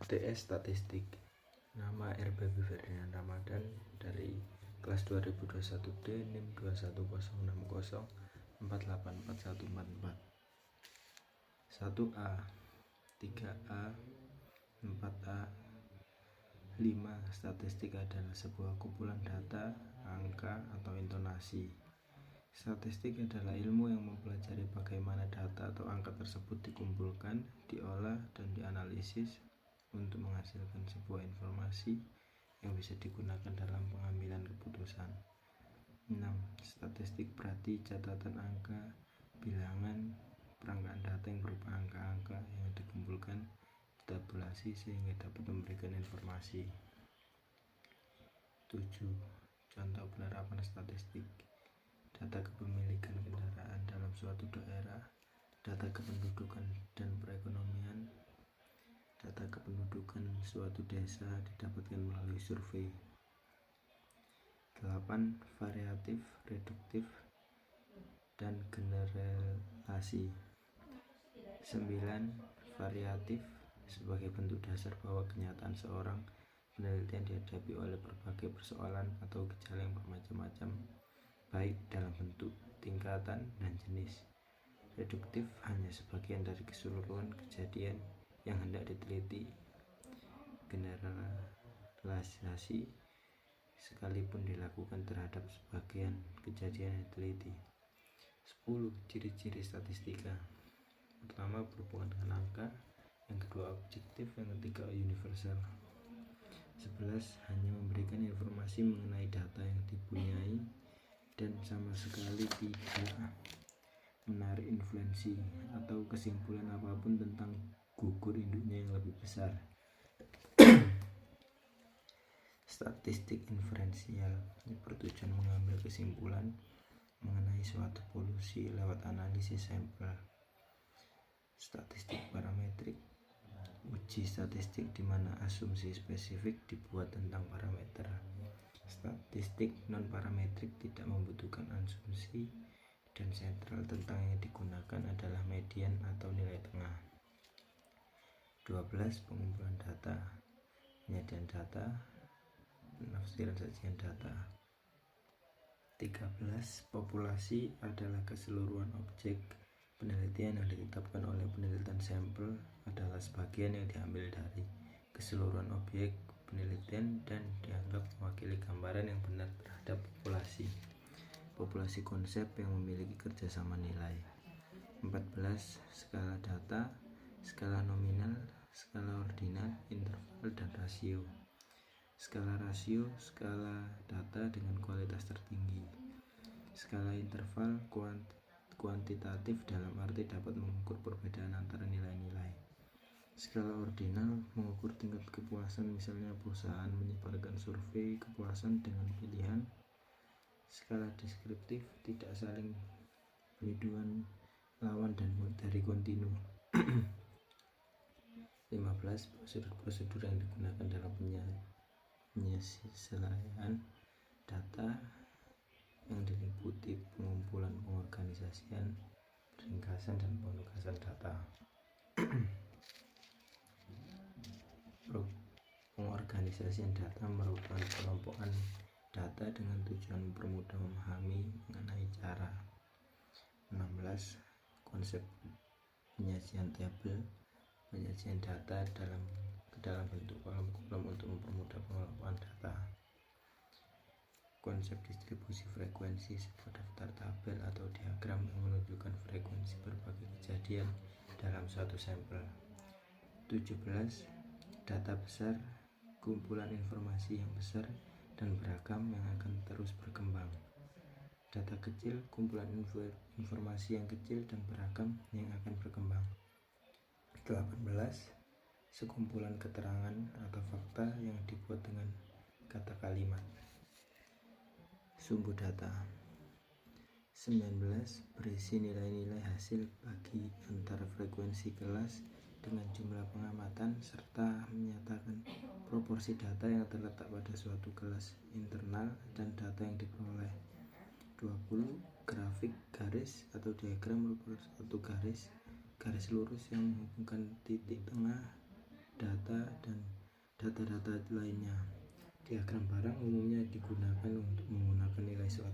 UTS Statistik. Nama RBB Ferdinand Ramadan dari kelas 2021D NIM 21060484144. 1A, 3A, 4A, 5. Statistik adalah sebuah kumpulan data, angka, atau intonasi. Statistik adalah ilmu yang mempelajari bagaimana data atau angka tersebut dikumpulkan, diolah, dan dianalisis untuk menghasilkan sebuah informasi yang bisa digunakan dalam pengambilan keputusan. 6. Statistik berarti catatan angka, bilangan, perangkaan data yang berupa angka-angka yang dikumpulkan, ditabulasi sehingga dapat memberikan informasi. 7. Contoh penerapan statistik: data kepemilikan kendaraan dalam suatu daerah, data kependudukan dan perekonomian, data kependudukan suatu desa didapatkan melalui survei. 8. Variatif, reduktif, dan generalisasi. 9. Variatif sebagai bentuk dasar bahwa kenyataan seorang penelitian dihadapi oleh berbagai persoalan atau gejala yang bermacam-macam, baik dalam bentuk, tingkatan, dan jenis. Reduktif hanya sebagian dari keseluruhan kejadian yang hendak diteliti. Generalisasi sekalipun dilakukan terhadap sebagian kejadian yang diteliti. 10. Ciri-ciri statistika. Pertama, berhubungan dengan angka. Yang kedua, objektif. Yang ketiga, universal. 11. Hanya memberikan informasi mengenai data yang dipunyai dan sama sekali tidak menarik inferensi atau kesimpulan apapun tentang gugur induknya yang lebih besar. Statistik inferensial bertujuan mengambil kesimpulan mengenai suatu polusi lewat analisis sampel. Statistik parametrik, uji statistik di mana asumsi spesifik dibuat tentang parameter. Statistik non-parametrik tidak membutuhkan asumsi dan sentral tentang yang digunakan adalah median atau nilai tengah. 12. Pengumpulan data, penyediaan data, penafsiran sajian data. 13. Populasi adalah keseluruhan objek penelitian yang ditetapkan oleh penelitian. Sampel adalah sebagian yang diambil dari keseluruhan objek penelitian dan dianggap mewakili gambaran yang benar terhadap populasi. Populasi konsep yang memiliki kerjasama nilai. 14. Skala data, skala nominal, skala ordinal, interval, dan rasio. Skala rasio, skala data dengan kualitas tertinggi. Skala interval, kuantitatif dalam arti dapat mengukur perbedaan antara nilai-nilai. Skala ordinal mengukur tingkat kepuasan, misalnya perusahaan menyebarkan survei kepuasan dengan pilihan. Skala deskriptif tidak saling penyuduan lawan dan dari kontinu. 15. Prosedur yang digunakan dalam penyelesaian data yang diliputi pengumpulan, pengorganisasian, peringkasan, dan penugasan data. Pengorganisasian data merupakan kelompokan data dengan tujuan mempermudah memahami mengenai cara. 16. Konsep penyajian tabel, penyajian data ke dalam bentuk kolom-kolom untuk mempermudah pengelompokan data. Konsep distribusi frekuensi, sebuah daftar tabel atau diagram yang menunjukkan frekuensi berbagai kejadian dalam suatu sampel. 17. Data besar, kumpulan informasi yang besar dan beragam yang akan terus berkembang. Data kecil, kumpulan informasi yang kecil dan beragam yang akan berkembang. 18. Sekumpulan keterangan atau fakta yang dibuat dengan kata kalimat. Sumbu data. 19. Berisi nilai-nilai hasil bagi antara frekuensi kelas dengan jumlah pengamatan serta menyatakan proporsi data yang terletak pada suatu kelas internal dan data yang diperoleh. 20. Grafik garis atau diagram merupakan suatu garis lurus yang menghubungkan titik tengah data, dan data-data lainnya. Diagram barang umumnya digunakan untuk menggunakan nilai suatu